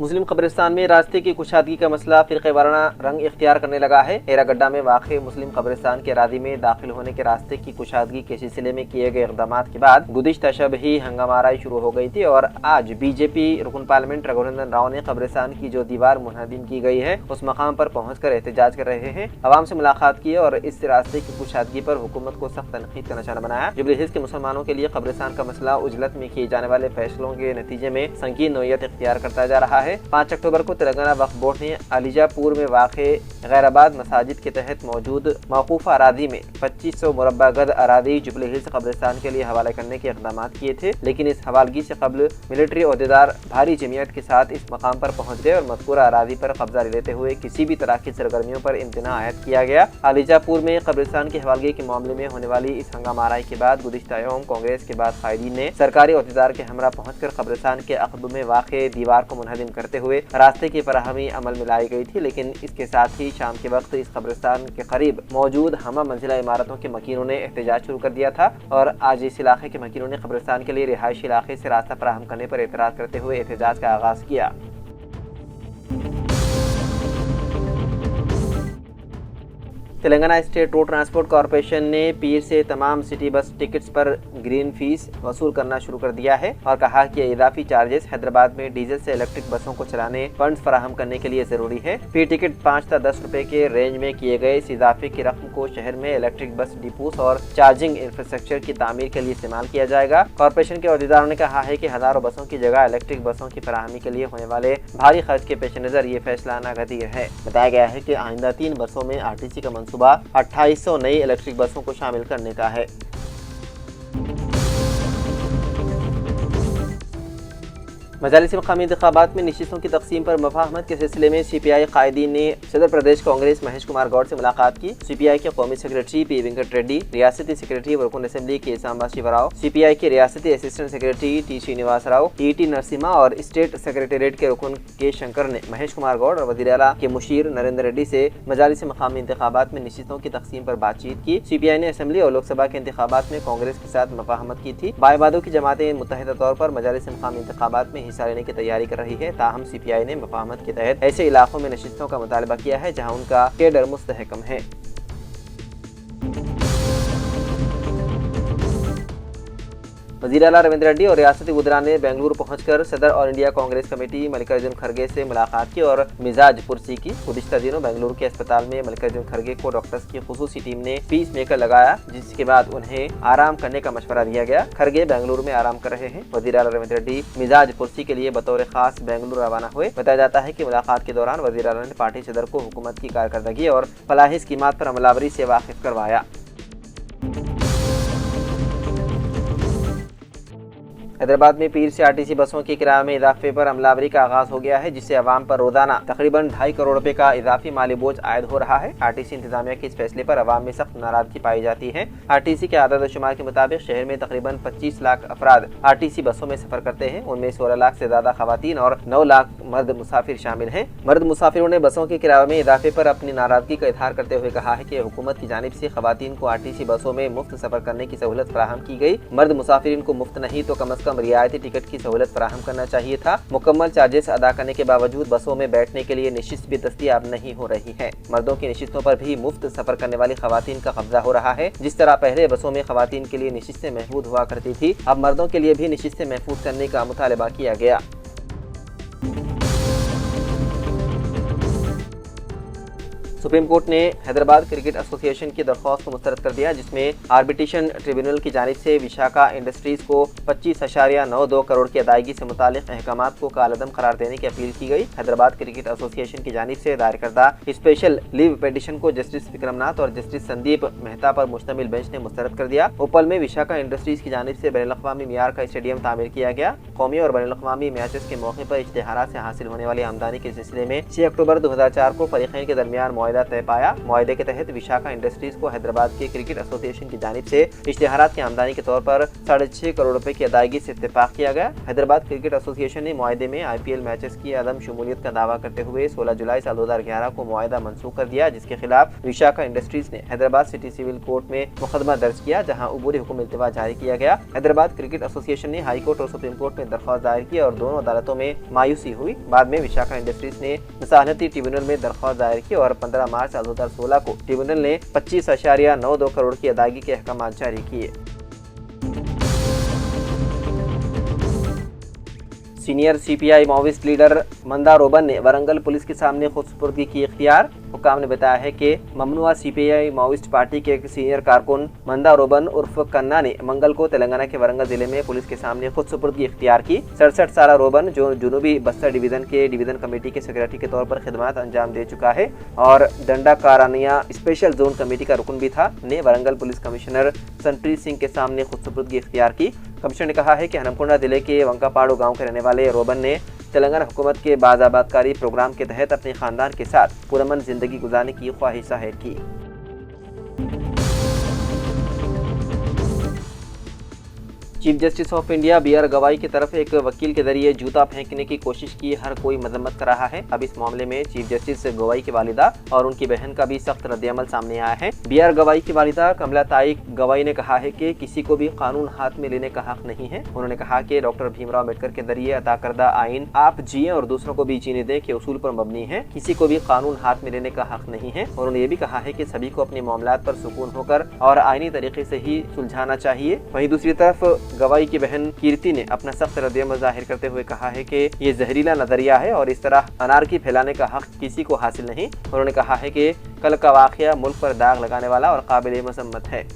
मुस्लिम कब्रिस्तान में रास्ते की कुशादगी का मसला फिरके वाराना रंग इख्तियार करने लगा है। एरागड्डा में वाक़ मुस्लिम कब्रिस्तान के अरादी में दाखिल होने के रास्ते की कुशादगी के सिलसिले में किए गए इक़दाम के बाद गुज़िश्ता शब ही हंगामाराई शुरू हो गई थी और आज बीजेपी रुकन पार्लियामेंट रघुनंदन राव ने कब्रिस्तान की जो दीवार मुनहदिम की गई है उस मकाम पर पहुँच कर एहतजाज कर रहे हैं। अवाम से मुलाकात की और इस रास्ते की कुशादगी पर हुकूमत को सख्त तनकीद का निशाना बनाया। जुबली हिल्स के मुसलमानों के लिए कब्रिस्तान का मसला उजलत में किए जाने वाले फैसलों के नतीजे में संगीन नोयत इख्तियार करता जा रहा है। 5 अक्टूबर को तेलंगाना वक्फ बोर्ड ने अलीजापुर में वाक़े गैराबाद मसाजिद के तहत मौजूद मौकूफ़ा अरादी में 2500 मुरब्बा गज अरादी जुबली हिल्स कब्रिस्तान के लिए हवाला करने के इक़दाम किए थे, लेकिन इस हवालगी से कबल मिलिट्री अहदेदार भारी जमीयत के साथ इस मकाम पर पहुँच गए और मज़कूरा अरादी पर कब्जा लेते हुए किसी भी तरह की सरगर्मियों पर इम्तना आयद किया गया। अलीजापुर में कब्रिस्तान की हवालगी के मामले में होने वाली इस हंगामाराई के बाद गुज़िश्ता यौम कांग्रेस के बाद कायदीन ने सरकारी अहदेदार के हमरा पहुँच कर कब्रिस्तान के अक़ब में वाक़े दीवार को मुनहदिम करते हुए रास्ते की फराहमी अमल में लाई गई थी, लेकिन इसके साथ ही शाम के वक्त इस कब्रिस्तान के करीब मौजूद हमा मंजिला इमारतों के मकीनों ने एहतजाज शुरू कर दिया था और आज इस इलाके के मकीनों ने कब्रिस्तान के लिए रिहायशी इलाके से रास्ता फराहम करने पर एतराज़ करते हुए एहतजाज का आगाज़ किया। Telangana state road transport corporation ने पीर से तमाम सिटी बस टिकट्स पर ग्रीन फीस वसूल करना शुरू कर दिया है और कहा कि इजाफी चार्जेस हैदराबाद में डीजल से इलेक्ट्रिक बसों को चलाने फंड्स फराहम करने के लिए जरूरी है। पीर टिकट 5 से 10 रुपए के रेंज में किए गए इस इजाफे की रकम को शहर में इलेक्ट्रिक बस डिपोस और चार्जिंग इंफ्रास्ट्रक्चर की तामीर के लिए इस्तेमाल किया जाएगा। कॉरपोरेशन के अहदेदारों ने कहा है कि हजारों बसों की जगह इलेक्ट्रिक बसों की फराहमी के लिए होने वाले भारी खर्च के पेश नजर ये फैसला नागजीर है। बताया गया है कि आइंदा 3 बसों में RTC का सुबह 2800 नई इलेक्ट्रिक बसों को शामिल करने का है। मजालिस मकामी इंतखाबात में नशिस्तों की तकसीम पर मफाहमत के सिलसिले में CPI कायदीन ने सदर प्रदेश कांग्रेस महेश कुमार गौड़ से मुलाकात की। CPI के कौमी सेक्रेटरी P वेंकट रेड्डी, रियासती सेक्रेटरी वरकुन असेंबली के सांबा शिवराव, CPI के रियासती assistant secretary T Srinivas Rao, ET Narasimha और स्टेट सेक्रेटेरिएट के रुकन के शंकर ने महेश कुमार गौड़ और वज़ीर आला के मुशीर नरेंद्र रेड्डी से मजालिस मकामी इंतखाबात में नशिस्तों की तकसीम पर बातचीत की। CPI ने असेंबली और लोकसभा के इंतखाबात में कांग्रेस के साथ मफाहमत की थी। बायबादों की जमातें मुत्तहिदा तौर पर मजालिस मकामी इंतखाबात में हिस्सा लेने की तैयारी कर रही है। ताहम CPI ने मफाहमत के तहत ऐसे इलाकों में नशिस्तों का मुतालबा किया है जहां उनका केडर मुस्तहकम है। वज़ीर आला रविंद्र रेड्डी और रियासती वज़ीरान ने बेंगलुरु पहुंचकर सदर और इंडिया कांग्रेस कमेटी मल्लिकार्जुन खड़गे से मुलाकात की और मिजाज पुरसी की। गुज़िश्ता दिनों बेंगलुरु के अस्पताल में मल्लिकार्जुन खड़गे को डॉक्टर्स की खुसूसी टीम ने पीस मेकर लगाया, जिसके बाद उन्हें आराम करने का मशवरा दिया गया। खड़गे बेंगलुरु में आराम कर रहे हैं। वज़ीर आला रविंद्र रेड्डी मिजाज पुरसी के लिए बतौर खास बेंगलुरु रवाना हुए। बताया जाता है कि मुलाकात के दौरान वज़ीर आला ने पार्टी सदर को हुकूमत की कारकर्दगी और फलाही स्कीमात पर अमलावरी से वाकिफ करवाया। हैदराबाद में पीर से RTC बसों के किराए में इजाफे पर अमलावरी का आगाज हो गया है, जिससे अवाम पर रोजाना तकरीबन 2.5 करोड़ रुपए का इजाफी माली बोझ आयद हो रहा है। RTC इंतजामिया के इस फैसले पर अवाम में सख्त नाराजगी पाई जाती है। RTC के आदाद शुमार के मुताबिक शहर में तकरीबन 25 लाख अफराद RTC बसों में सफर करते हैं। उनमें 16 लाख से ज्यादा खवातीन और 9 लाख मर्द मुसाफिर शामिल हैं। मर्द मुसाफिरों ने बसों के किराए में इजाफे पर अपनी नाराजगी का इजहार करते हुए कहा है कि हुकूमत की जानिब से खवातीन को RTC बसों में मुफ्त सफर करने की सहूलत फराहम की गई। मर्द मुसाफिरीन को मुफ्त नहीं तो कम अज कम रियायती टिकट की सहूलत फराहम करना चाहिए था। मुकम्मल चार्जेस अदा करने के बावजूद बसों में बैठने के लिए निशिस्त भी दस्तयाब नहीं हो रही है। मर्दों की निशिस्तों पर भी मुफ्त सफर करने वाली खवातीन का कब्जा हो रहा है। जिस तरह पहले बसों में खवातीन के लिए निशिस्तें महफूज हुआ करती थी, अब मर्दों के लिए भी निशिस्तें महफूज करने का मुतालबा किया गया। सुप्रीम कोर्ट ने हैदराबाद क्रिकेट एसोसिएशन की दरख्वास्त को मुस्तरद कर दिया, जिसमें आर्बिट्रेशन ट्रिब्यूनल की जानिब से विशाखा इंडस्ट्रीज को 25.92 करोड़ की अदायगी से मुतालिक अहकामात को कालअदम करार देने की अपील की गई। हैदराबाद क्रिकेट एसोसिएशन की जानिब से दायर करदा स्पेशल लीव पिटीशन को जस्टिस विक्रमनाथ और जस्टिस संदीप मेहता पर मुश्तमिल बेंच ने मुस्तरद कर दिया। उपल में विशाखा इंडस्ट्रीज की जानिब से बैनुल-अक़वामी मियार का स्टेडियम तामीर किया गया। कौमी और बैनुल-अक़वामी मैचेस के मौके पर इश्तिहारात से हासिल होने वाली आमदनी के सिलसिले में 6 अक्टूबर 2004 को फरीक़ैन के दरमियान मुआहदा तय पाया। मुआहदे के तहत विशाखा इंडस्ट्रीज को हैदराबाद के क्रिकेट एसोसिएशन की जानिब से इश्तेहारात की आमदनी के तौर पर 6.5 करोड़ रुपए की अदायगी से इत्तेफाक किया गया। हैदराबाद क्रिकेट एसोसिएशन ने मुआहदे में IPL मैचेस की अदम शमूलियत का दावा करते हुए 16 जुलाई साल 2011 को मुआहदा मनसूख कर दिया, जिसके खिलाफ विशाखा इंडस्ट्रीज ने हैदराबाद सिटी सिविल कोर्ट में मुकदमा दर्ज किया, जहां अबूरी हुक्म इल्तिवा जारी किया गया। हैदराबाद क्रिकेट एसोसिएशन ने हाई कोर्ट और सुप्रीम कोर्ट में दरख्वास्त दायर की और दोनों अदालतों में मायूसी हुई। बाद में विशाखा इंडस्ट्रीज ने मसालती ट्रिब्यूनल में दरख्वास्त दायर की और 15 मार्च 2016 को ट्रिब्यूनल ने 25.92 करोड़ की अदायगी के अहकाम जारी किए। सीनियर CPI माओविस्ट लीडर मंदा रोबन ने वरंगल पुलिस के सामने खुद सुपुर्दगी की इख्तियार। हुक्काम ने बताया है कि ममनुआ CPI माओविस्ट पार्टी के एक सीनियर कारकुन मंदा रोबन उर्फ कन्ना ने मंगल को तेलंगाना के वरंगल जिले में पुलिस के सामने खुद सुपुर्दगी इख्तियार की। 67 साला रोबन, जो जुनूबी बस्तर डिवीजन के डिवीजन कमेटी के सेक्रेटरी के तौर पर खिदमत अंजाम दे चुका है और डंडा कारानिया स्पेशल जोन कमेटी का रुकन भी था, ने वरंगल पुलिस कमिश्नर सनप्रीत सिंह के सामने खुद सुपुर्दगी इख्तियार की। कमिश्नर ने कहा है कि हनमकुंडा जिले के वंकापाड़ो गांव के रहने वाले रोबन ने तेलंगाना हुकूमत के बाज़ाबादकारी प्रोग्राम के तहत अपने खानदान के साथ पुरअमन जिंदगी गुजारने की ख्वाहिश जाहिर की। Chief justice of India BR गवाई की तरफ एक वकील के जरिए जूता फेंकने की कोशिश की हर कोई मजम्मत कर रहा है। अब इस मामले में चीफ जस्टिस गवाई की वालिदा और उनकी बहन का भी सख्त रद्द-ए-अमल सामने आया है। BR गवाई की वालिदा कमलाताई गवाई ने कहा है कि किसी को भी कानून हाथ में लेने का हक नहीं है। उन्होंने कहा कि डॉक्टर भीमराव अम्बेडकर के जरिए अता करदा आइन आप जिए और दूसरों को भी जीने दें के उसूल पर मबनी है। किसी को भी कानून हाथ में लेने का हक नहीं है। उन्होंने ये भी कहा है कि सभी को अपने मामलात पर सुकून होकर और आईनी तरीके से ही सुलझाना चाहिए। वहीं दूसरी तरफ गवाई की बहन कीर्ति ने अपना सख्त रद्द-ए-अमल जाहिर करते हुए कहा है कि ये जहरीला नजरिया है और इस तरह अनारकी फैलाने का हक किसी को हासिल नहीं। उन्होंने कहा है कि कल का वाकया मुल्क पर दाग लगाने वाला और काबिल मजम्मत है।